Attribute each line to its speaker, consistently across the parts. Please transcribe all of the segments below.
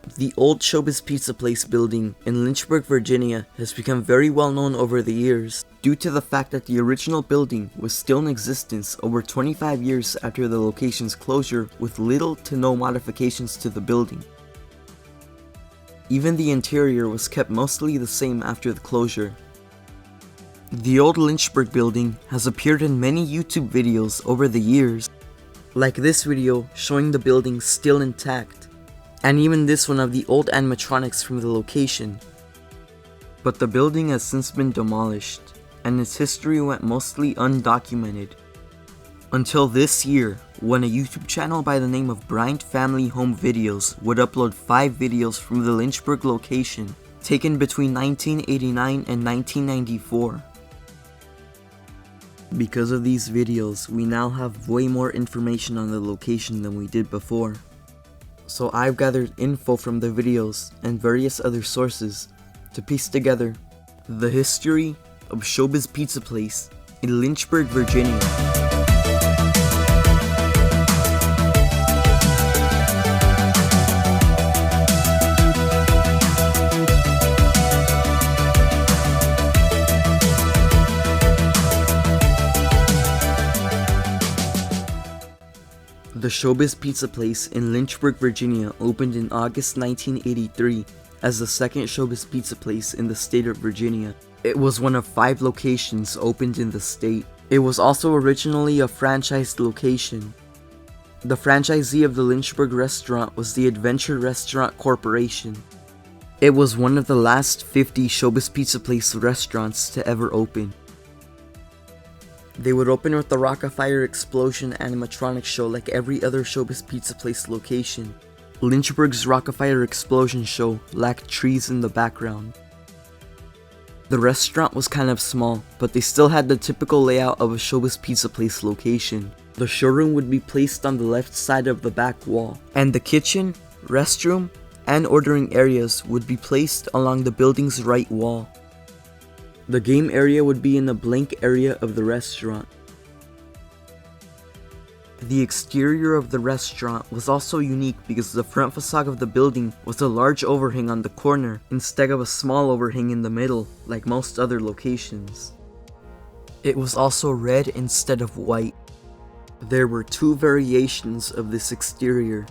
Speaker 1: The old Showbiz Pizza Place building in Lynchburg, Virginia has become very well known over the years due to the fact that the original building was still in existence over 25 years after the location's closure with little to no modifications to the building. Even the interior was kept mostly the same after the closure. The old Lynchburg building has appeared in many YouTube videos over the years, like this video showing the building still intact, and even this one of the old animatronics from the location. But the building has since been demolished, and its history went mostly undocumented. Until this year, when a YouTube channel by the name of Bryant Family Home Videos would upload 5 videos from the Lynchburg location, taken between 1989 and 1994. Because of these videos, we now have way more information on the location than we did before. So I've gathered info from the videos and various other sources to piece together the history of Showbiz Pizza Place in Lynchburg, Virginia. The Showbiz Pizza Place in Lynchburg, Virginia opened in August 1983 as the second Showbiz Pizza Place in the state of Virginia. It was one of 5 locations opened in the state. It was also originally a franchised location. The franchisee of the Lynchburg restaurant was the Adventure Restaurant Corporation. It was one of the last 50 Showbiz Pizza Place restaurants to ever open. They would open with the Rock-afire Explosion animatronic show like every other Showbiz Pizza Place location. Lynchburg's Rock-afire Explosion show lacked trees in the background. The restaurant was kind of small, but they still had the typical layout of a Showbiz Pizza Place location. The showroom would be placed on the left side of the back wall, and the kitchen, restroom, and ordering areas would be placed along the building's right wall. The game area would be in the blank area of the restaurant. The exterior of the restaurant was also unique because the front facade of the building was a large overhang on the corner instead of a small overhang in the middle like most other locations. It was also red instead of white. There were 2 variations of this exterior.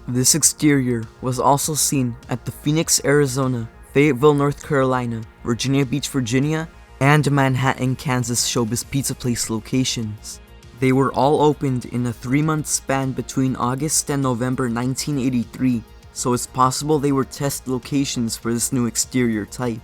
Speaker 1: This exterior was also seen at the Phoenix, Arizona, Fayetteville, North Carolina, Virginia Beach, Virginia, and Manhattan, Kansas Showbiz Pizza Place locations. They were all opened in a 3-month span between August and November 1983, so it's possible they were test locations for this new exterior type,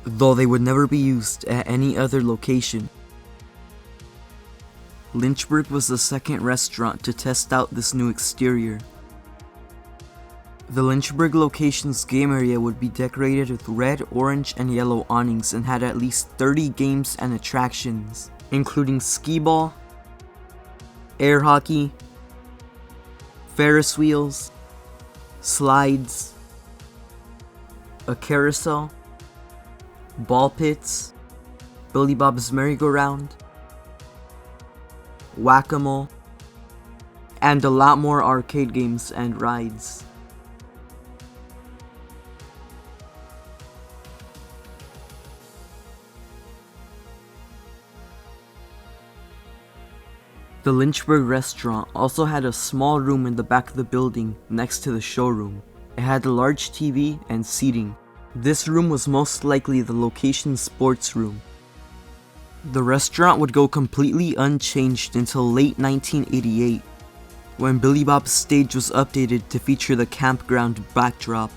Speaker 1: though they would never be used at any other location. Lynchburg was the second restaurant to test out this new exterior. The Lynchburg location's game area would be decorated with red, orange, and yellow awnings and had at least 30 games and attractions, including skee ball, air hockey, Ferris wheels, slides, a carousel, ball pits, Billy Bob's merry-go-round, whack-a-mole, and a lot more arcade games and rides. The Lynchburg restaurant also had a small room in the back of the building next to the showroom. It had a large TV and seating. This room was most likely the location's sports room. The restaurant would go completely unchanged until late 1988, when Billy Bob's stage was updated to feature the campground backdrop.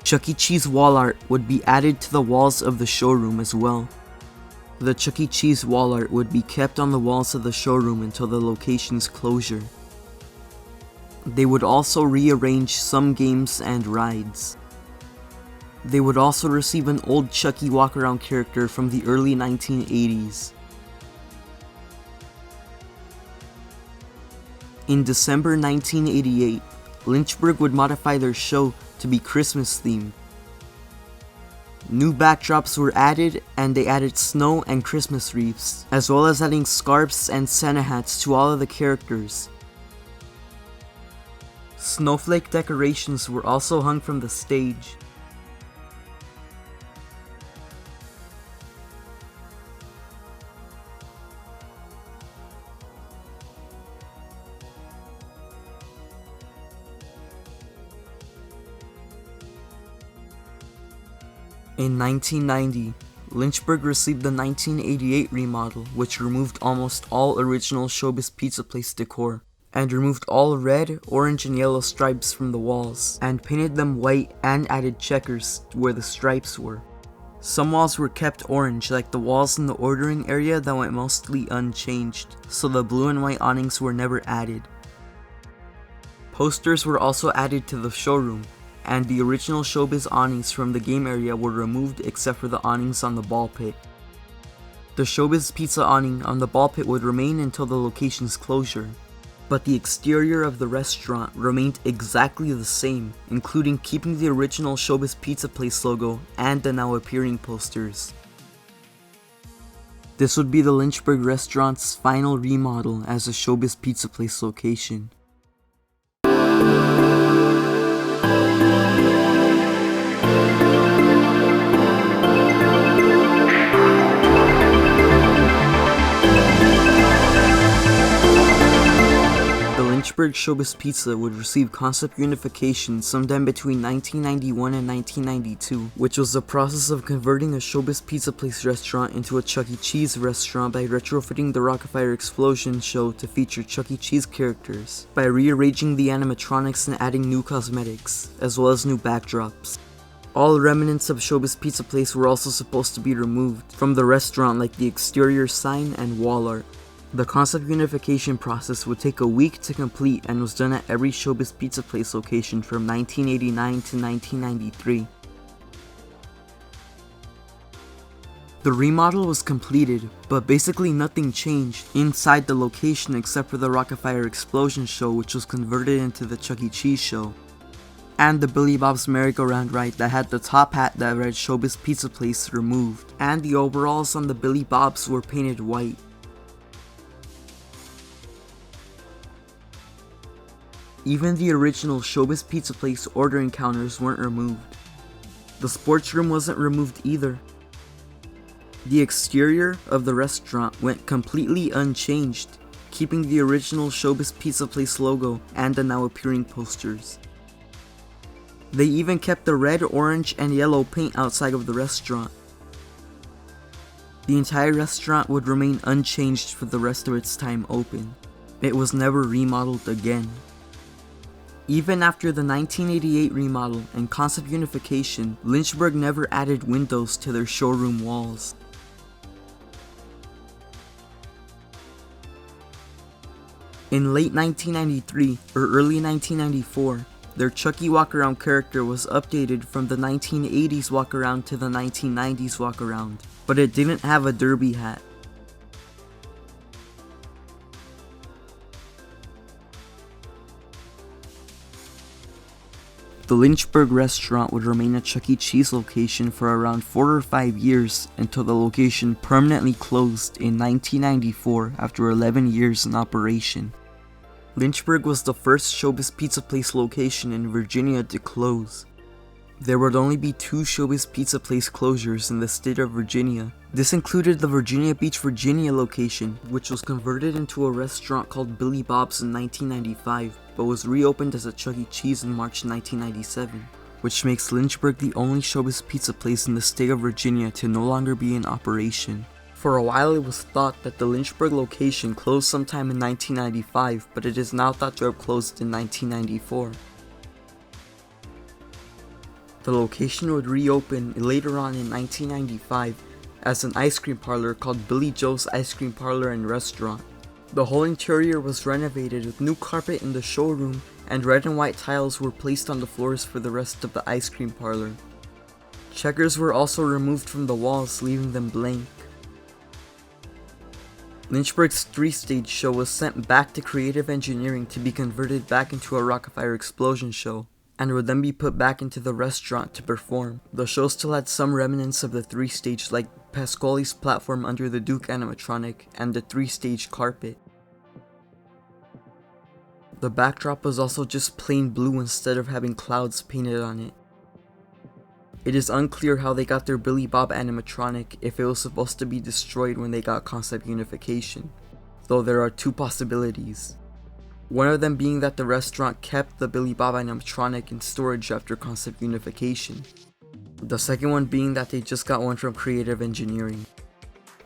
Speaker 1: Chuck E. Cheese wall art would be added to the walls of the showroom as well. The Chuck E. Cheese wall art would be kept on the walls of the showroom until the location's closure. They would also rearrange some games and rides. They would also receive an old Chucky walk-around character from the early 1980s. In December 1988, Lynchburg would modify their show to be Christmas themed. New backdrops were added, and they added snow and Christmas wreaths, as well as adding scarves and Santa hats to all of the characters. Snowflake decorations were also hung from the stage. In 1990, Lynchburg received the 1988 remodel, which removed almost all original Showbiz Pizza Place decor, and removed all red, orange, and yellow stripes from the walls, and painted them white and added checkers where the stripes were. Some walls were kept orange, like the walls in the ordering area that went mostly unchanged, so the blue and white awnings were never added. Posters were also added to the showroom, and the original Showbiz awnings from the game area were removed except for the awnings on the ball pit. The Showbiz pizza awning on the ball pit would remain until the location's closure, but the exterior of the restaurant remained exactly the same, including keeping the original Showbiz Pizza Place logo and the now appearing posters. This would be the Lynchburg restaurant's final remodel as a Showbiz Pizza Place location. Lynchburg Showbiz Pizza would receive concept unification sometime between 1991 and 1992, which was the process of converting a Showbiz Pizza Place restaurant into a Chuck E. Cheese restaurant by retrofitting the Rockafire Explosion show to feature Chuck E. Cheese characters, by rearranging the animatronics and adding new cosmetics, as well as new backdrops. All remnants of Showbiz Pizza Place were also supposed to be removed from the restaurant, like the exterior sign and wall art. The concept unification process would take a week to complete and was done at every Showbiz Pizza Place location from 1989 to 1993. The remodel was completed, but basically nothing changed inside the location except for the Rockafire Explosion show, which was converted into the Chuck E. Cheese show, and the Billy Bob's merry-go-round ride that had the top hat that read Showbiz Pizza Place removed, and the overalls on the Billy Bobs were painted white. Even the original Showbiz Pizza Place ordering counters weren't removed. The sports room wasn't removed either. The exterior of the restaurant went completely unchanged, keeping the original Showbiz Pizza Place logo and the now appearing posters. They even kept the red, orange, and yellow paint outside of the restaurant. The entire restaurant would remain unchanged for the rest of its time open. It was never remodeled again. Even after the 1988 remodel and concept unification, Lynchburg never added windows to their showroom walls. In late 1993 or early 1994, their Chucky walkaround character was updated from the 1980s walkaround to the 1990s walkaround, but it didn't have a derby hat. The Lynchburg restaurant would remain a Chuck E. Cheese location for around 4 or 5 years until the location permanently closed in 1994 after 11 years in operation. Lynchburg was the first Showbiz Pizza Place location in Virginia to close. There would only be 2 Showbiz Pizza Place closures in the state of Virginia. This included the Virginia Beach, Virginia location, which was converted into a restaurant called Billy Bob's in 1995, but was reopened as a Chuck E. Cheese in March 1997, which makes Lynchburg the only Showbiz Pizza Place in the state of Virginia to no longer be in operation. For a while it was thought that the Lynchburg location closed sometime in 1995, but it is now thought to have closed in 1994. The location would reopen later on in 1995 as an ice cream parlor called Billy Joe's Ice Cream Parlor and Restaurant. The whole interior was renovated with new carpet in the showroom, and red and white tiles were placed on the floors for the rest of the ice cream parlor. Checkers were also removed from the walls, leaving them blank. Lynchburg's 3-stage show was sent back to creative engineering to be converted back into a Rockafire Explosion show, and would then be put back into the restaurant to perform. The show still had some remnants of the 3-stage, like Pasquale's platform under the Duke animatronic and the 3-stage carpet. The backdrop was also just plain blue instead of having clouds painted on it. It is unclear how they got their Billy Bob animatronic if it was supposed to be destroyed when they got Concept Unification, though there are two possibilities. One of them being that the restaurant kept the Billy Bob animatronic in storage after Concept Unification. The second one being that they just got one from Creative Engineering.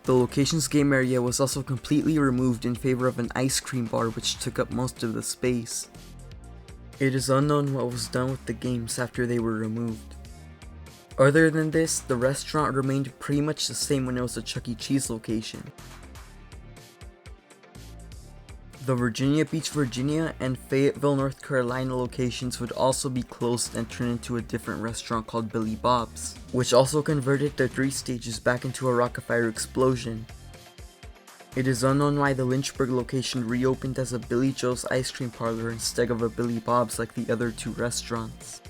Speaker 1: The location's game area was also completely removed in favor of an ice cream bar which took up most of the space. It is unknown what was done with the games after they were removed. Other than this, the restaurant remained pretty much the same when it was a Chuck E. Cheese location. The Virginia Beach, Virginia and Fayetteville, North Carolina locations would also be closed and turned into a different restaurant called Billy Bob's, which also converted the 3 stages back into a rocket-fire explosion. It is unknown why the Lynchburg location reopened as a Billy Joe's ice cream parlor instead of a Billy Bob's like the other 2 restaurants.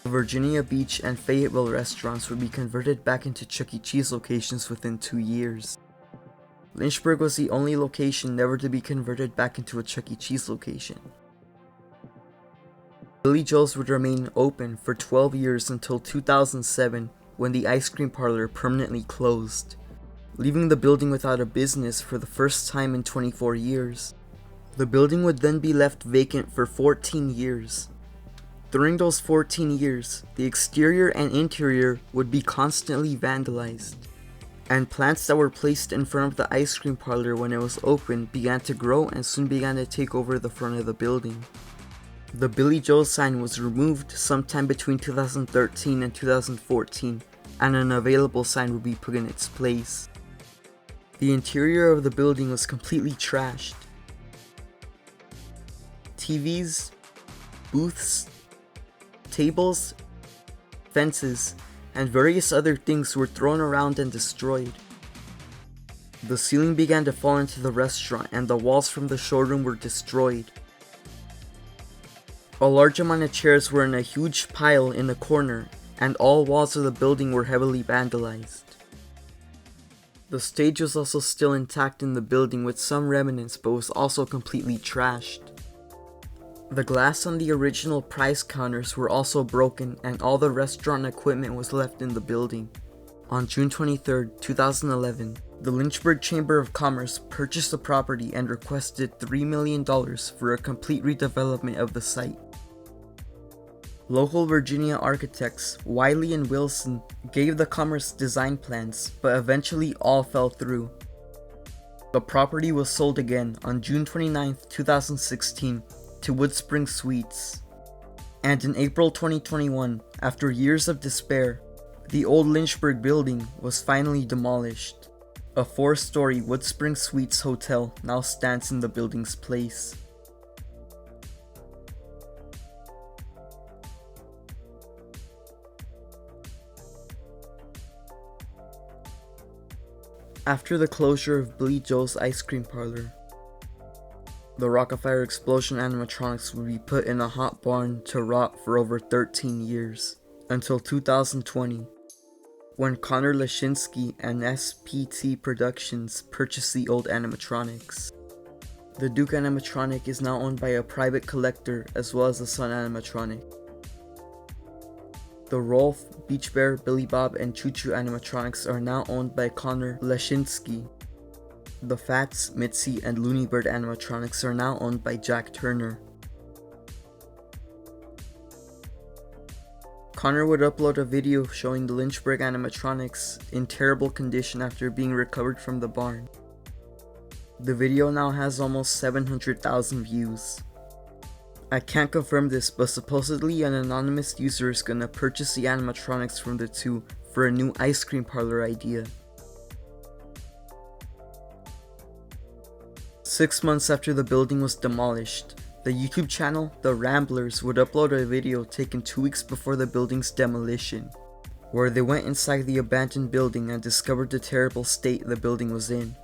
Speaker 1: The Virginia Beach and Fayetteville restaurants would be converted back into Chuck E. Cheese locations within 2 years. Lynchburg was the only location never to be converted back into a Chuck E. Cheese location. Billy Joe's would remain open for 12 years until 2007 when the ice cream parlor permanently closed, leaving the building without a business for the first time in 24 years. The building would then be left vacant for 14 years. During those 14 years, the exterior and interior would be constantly vandalized, and plants that were placed in front of the ice cream parlor when it was open began to grow and soon began to take over the front of the building. The Billy Joe's sign was removed sometime between 2013 and 2014, and an available sign would be put in its place. The interior of the building was completely trashed. TVs, booths, tables, fences, and various other things were thrown around and destroyed. The ceiling began to fall into the restaurant and the walls from the showroom were destroyed. A large amount of chairs were in a huge pile in the corner, and all walls of the building were heavily vandalized. The stage was also still intact in the building with some remnants, but was also completely trashed. The glass on the original price counters were also broken, and all the restaurant equipment was left in the building. On June 23, 2011, the Lynchburg Chamber of Commerce purchased the property and requested $3 million for a complete redevelopment of the site. Local Virginia architects Wiley and Wilson gave the Commerce design plans, but eventually all fell through. The property was sold again on June 29, 2016 to Woodspring Suites. And in April 2021, after years of despair, the old Lynchburg building was finally demolished. A 4-story Woodspring Suites hotel now stands in the building's place. After the closure of Billy Joe's ice cream parlor, the rocket-fire explosion animatronics would be put in a hot barn to rot for over 13 years, until 2020, when Connor Leshinsky and SPT Productions purchased the old animatronics. The Duke animatronic is now owned by a private collector as well as the Sun animatronic. The Rolf, Beach Bear, Billy Bob, and Choo Choo animatronics are now owned by Connor Leshinsky. The Fats, Mitzi, and Looney Bird animatronics are now owned by Jack Turner. Connor would upload a video showing the Lynchburg animatronics in terrible condition after being recovered from the barn. The video now has almost 700,000 views. I can't confirm this, but supposedly an anonymous user is gonna purchase the animatronics from the two for a new ice cream parlor idea. 6 months after the building was demolished, the YouTube channel The Ramblers would upload a video taken 2 weeks before the building's demolition, where they went inside the abandoned building and discovered the terrible state the building was in.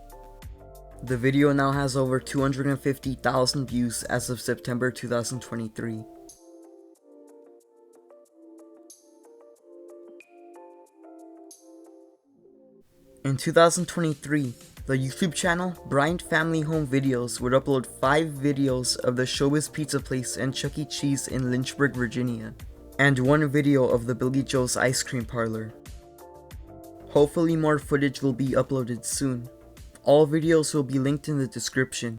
Speaker 1: The video now has over 250,000 views as of September 2023. In 2023, The YouTube channel, Bryant Family Home Videos, would upload 5 videos of the Showbiz Pizza Place and Chuck E. Cheese in Lynchburg, Virginia, and 1 video of the Billy Joe's Ice Cream Parlor. Hopefully more footage will be uploaded soon. All videos will be linked in the description.